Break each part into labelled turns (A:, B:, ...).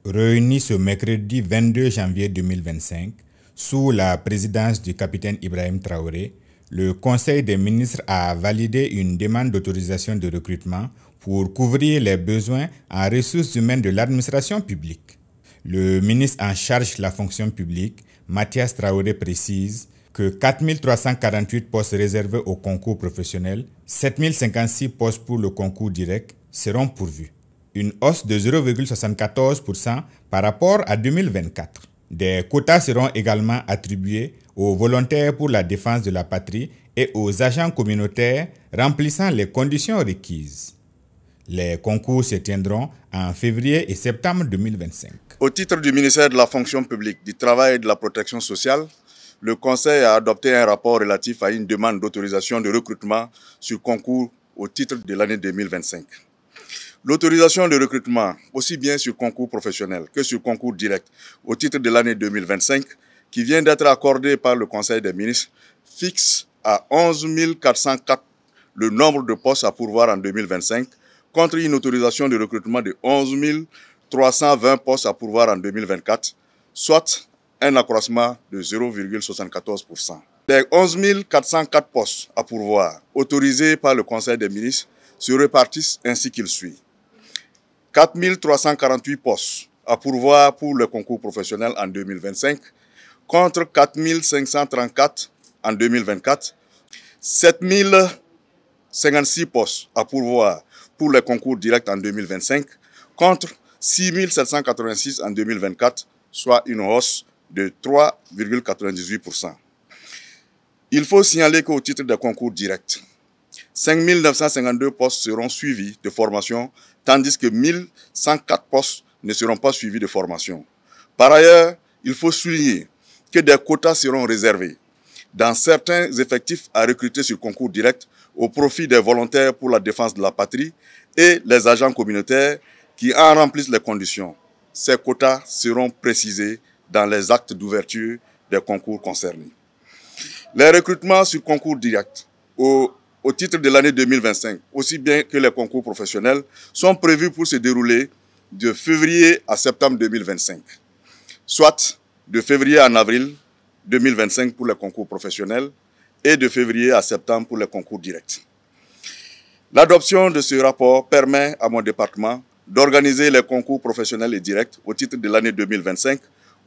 A: Réuni ce mercredi 22 janvier 2025, sous la présidence du capitaine Ibrahim Traoré, le Conseil des ministres a validé une demande d'autorisation de recrutement pour couvrir les besoins en ressources humaines de l'administration publique. Le ministre en charge de la fonction publique, Mathias Traoré, précise que 4 348 postes réservés au concours professionnel, 7 056 postes pour le concours direct seront pourvus. Une hausse de 0,74% par rapport à 2024. Des quotas seront également attribués aux volontaires pour la défense de la patrie et aux agents communautaires remplissant les conditions requises. Les concours se tiendront en février et septembre 2025.
B: Au titre du ministère de la fonction publique, du travail et de la protection sociale, le Conseil a adopté un rapport relatif à une demande d'autorisation de recrutement sur concours au titre de l'année 2025. L'autorisation de recrutement, aussi bien sur concours professionnel que sur concours direct au titre de l'année 2025, qui vient d'être accordée par le Conseil des ministres, fixe à 11 404 le nombre de postes à pourvoir en 2025, contre une autorisation de recrutement de 11 320 postes à pourvoir en 2024, soit un accroissement de 0,74%. Les 11 404 postes à pourvoir autorisés par le Conseil des ministres se répartissent ainsi qu'il suit. 4 348 postes à pourvoir pour le concours professionnel en 2025, contre 4 534 en 2024, 7 056 postes à pourvoir pour le concours direct en 2025, contre 6 786 en 2024, soit une hausse de 3,98%. Il faut signaler qu'au titre des concours directs, 5 952 postes seront suivis de formation, tandis que 1 104 postes ne seront pas suivis de formation. Par ailleurs, il faut souligner que des quotas seront réservés dans certains effectifs à recruter sur concours direct au profit des volontaires pour la défense de la patrie et les agents communautaires qui en remplissent les conditions. Ces quotas seront précisés dans les actes d'ouverture des concours concernés. Les recrutements sur concours direct au titre de l'année 2025, aussi bien que les concours professionnels, sont prévus pour se dérouler de février à septembre 2025, soit de février à avril 2025 pour les concours professionnels et de février à septembre pour les concours directs. L'adoption de ce rapport permet à mon département d'organiser les concours professionnels et directs au titre de l'année 2025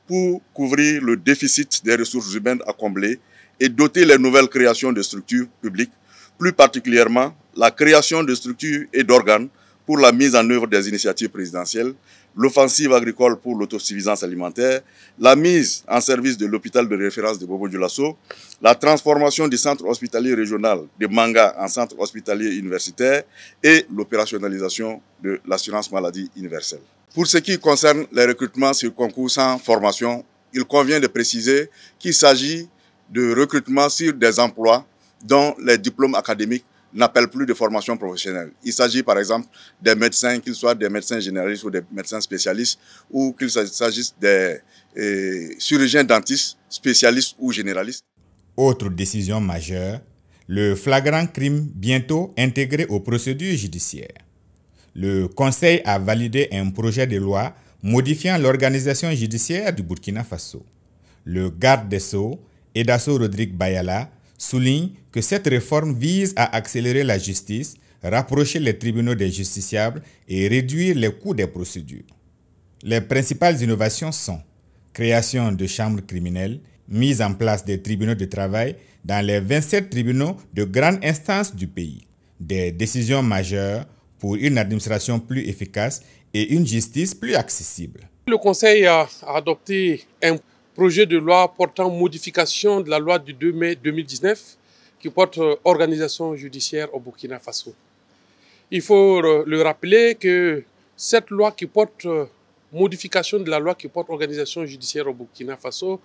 B: pour couvrir le déficit des ressources humaines à combler et doter les nouvelles créations de structures publiques, plus particulièrement la création de structures et d'organes pour la mise en œuvre des initiatives présidentielles, l'offensive agricole pour l'autosuffisance alimentaire, la mise en service de l'hôpital de référence de Bobo-Dioulasso, la transformation du centre hospitalier régional de Manga en centre hospitalier universitaire et l'opérationnalisation de l'assurance maladie universelle. Pour ce qui concerne les recrutements sur concours sans formation, il convient de préciser qu'il s'agit de recrutements sur des emplois dont les diplômes académiques n'appellent plus de formation professionnelle. Il s'agit par exemple des médecins, qu'ils soient des médecins généralistes ou des médecins spécialistes, ou qu'il s'agisse des chirurgiens dentistes, spécialistes ou généralistes.
A: Autre décision majeure, le flagrant crime bientôt intégré aux procédures judiciaires. Le Conseil a validé un projet de loi modifiant l'organisation judiciaire du Burkina Faso. Le garde des Sceaux, Edasso Rodrigue Bayala, souligne que cette réforme vise à accélérer la justice, rapprocher les tribunaux des justiciables et réduire les coûts des procédures. Les principales innovations sont création de chambres criminelles, mise en place des tribunaux de travail dans les 27 tribunaux de grande instance du pays, des décisions majeures pour une administration plus efficace et une justice plus accessible.
C: Le Conseil a adopté un projet de loi portant modification de la loi du 2 mai 2019 qui porte organisation judiciaire au Burkina Faso. Il faut le rappeler que cette loi qui porte modification de la loi qui porte organisation judiciaire au Burkina Faso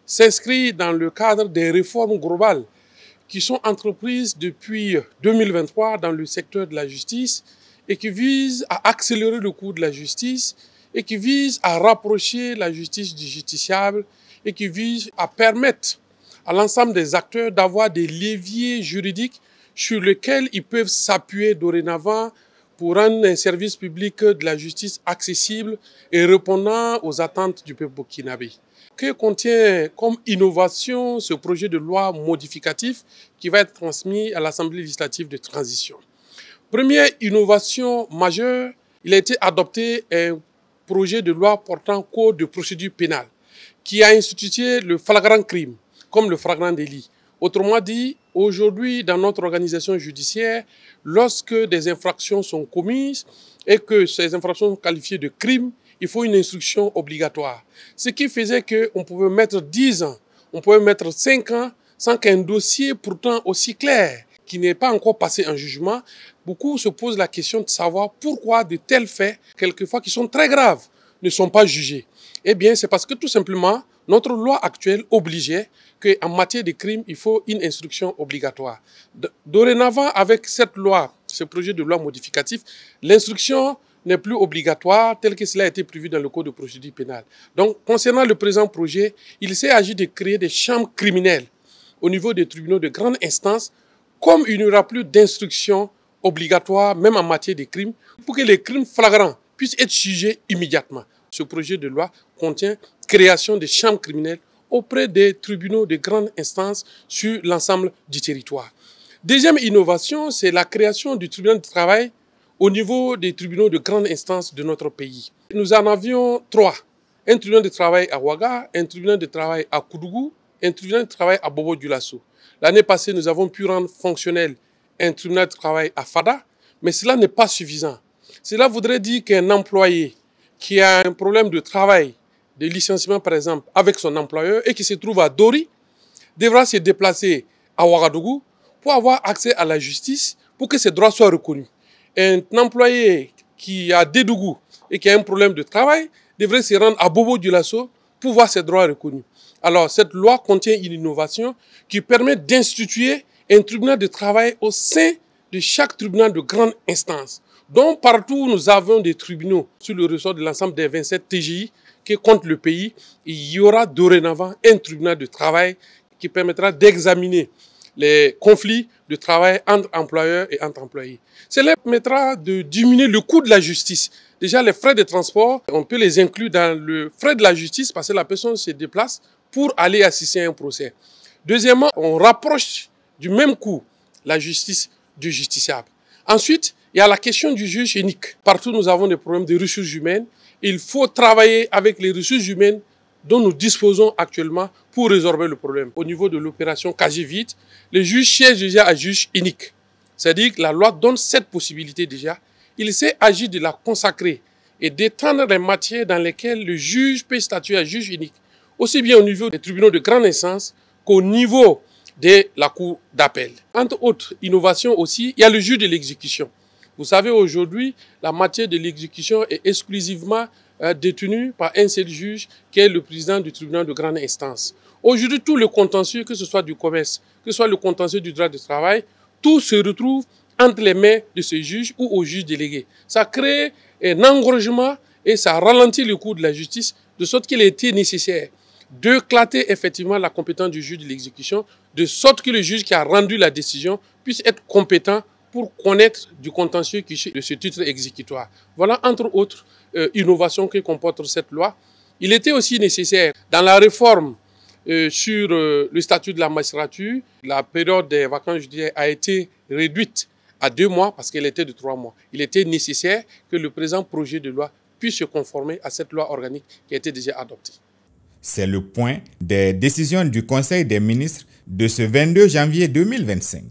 C: s'inscrit dans le cadre des réformes globales qui sont entreprises depuis 2023 dans le secteur de la justice et qui visent à accélérer le cours de la justice et qui visent à rapprocher la justice du justiciable et qui visent à permettre à l'ensemble des acteurs d'avoir des leviers juridiques sur lesquels ils peuvent s'appuyer dorénavant pour rendre un service public de la justice accessible et répondant aux attentes du peuple burkinabé. Que contient comme innovation ce projet de loi modificatif qui va être transmis à l'Assemblée législative de transition? Première innovation majeure, il a été adopté un projet de loi portant code de procédure pénale qui a institué le flagrant crime comme le flagrant délit. Autrement dit, aujourd'hui, dans notre organisation judiciaire, lorsque des infractions sont commises et que ces infractions sont qualifiées de crimes, il faut une instruction obligatoire. Ce qui faisait qu'on pouvait mettre 10 ans, on pouvait mettre 5 ans sans qu'un dossier pourtant aussi clair, qui n'est pas encore passé en jugement, beaucoup se posent la question de savoir pourquoi de tels faits, quelquefois qui sont très graves, ne sont pas jugés. Eh bien, c'est parce que tout simplement, notre loi actuelle obligeait qu'en matière de crimes, il faut une instruction obligatoire. Dorénavant, avec cette loi, ce projet de loi modificatif, l'instruction n'est plus obligatoire tel que cela a été prévu dans le Code de procédure pénale. Donc, concernant le présent projet, il s'est agi de créer des chambres criminelles au niveau des tribunaux de grande instance, comme il n'y aura plus d'instruction obligatoire, même en matière de crimes, pour que les crimes flagrants puissent être jugés immédiatement. Ce projet de loi contient création de chambres criminelles auprès des tribunaux de grande instance sur l'ensemble du territoire. Deuxième innovation, c'est la création du tribunal du travail au niveau des tribunaux de grande instance de notre pays. Nous en avions 3. Un tribunal de travail à Ouaga, un tribunal de travail à Koudougou, un tribunal de travail à Bobo-Dioulasso. L'année passée, nous avons pu rendre fonctionnel un tribunal de travail à Fada, mais cela n'est pas suffisant. Cela voudrait dire qu'un employé qui a un problème de travail, de licenciement par exemple, avec son employeur et qui se trouve à Dori, devra se déplacer à Ouagadougou pour avoir accès à la justice, pour que ses droits soient reconnus. Un employé qui a Dédougou et qui a un problème de travail devrait se rendre à Bobo-Dioulasso pour voir ses droits reconnus. Alors, cette loi contient une innovation qui permet d'instituer un tribunal de travail au sein de chaque tribunal de grande instance. Donc, partout où nous avons des tribunaux sur le ressort de l'ensemble des 27 TGI qui comptent le pays, il y aura dorénavant un tribunal de travail qui permettra d'examiner les conflits de travail entre employeurs et entre employés. Cela permettra de diminuer le coût de la justice. Déjà, les frais de transport, on peut les inclure dans le frais de la justice parce que la personne se déplace pour aller assister à un procès. Deuxièmement, on rapproche du même coup la justice du justiciable. Ensuite, il y a la question du juge unique. Partout, nous avons des problèmes de ressources humaines. Il faut travailler avec les ressources humaines dont nous disposons actuellement pour résorber le problème. Au niveau de l'opération Kajivite, le juge siège déjà à juge unique. C'est-à-dire que la loi donne cette possibilité déjà. Il s'est agi de la consacrer et d'étendre les matières dans lesquelles le juge peut statuer à juge unique, aussi bien au niveau des tribunaux de grande instance qu'au niveau de la cour d'appel. Entre autres innovations aussi, il y a le juge de l'exécution. Vous savez, aujourd'hui, la matière de l'exécution est exclusivement détenue par un seul juge qui est le président du tribunal de grande instance. Aujourd'hui, tout le contentieux, que ce soit du commerce, que ce soit le contentieux du droit du travail, tout se retrouve entre les mains de ce juge ou au juge délégué. Ça crée un engorgement et ça ralentit le cours de la justice, de sorte qu'il était nécessaire d'éclater effectivement la compétence du juge de l'exécution, de sorte que le juge qui a rendu la décision puisse être compétent pour connaître du contentieux qui est de ce titre exécutoire. Voilà, entre autres, innovations que comporte cette loi. Il était aussi nécessaire, dans la réforme sur le statut de la magistrature, la période des vacances judiciaires a été réduite à 2 mois parce qu'elle était de 3 mois. Il était nécessaire que le présent projet de loi puisse se conformer à cette loi organique qui a été déjà adoptée.
A: C'est le point des décisions du Conseil des ministres de ce 22 janvier 2025.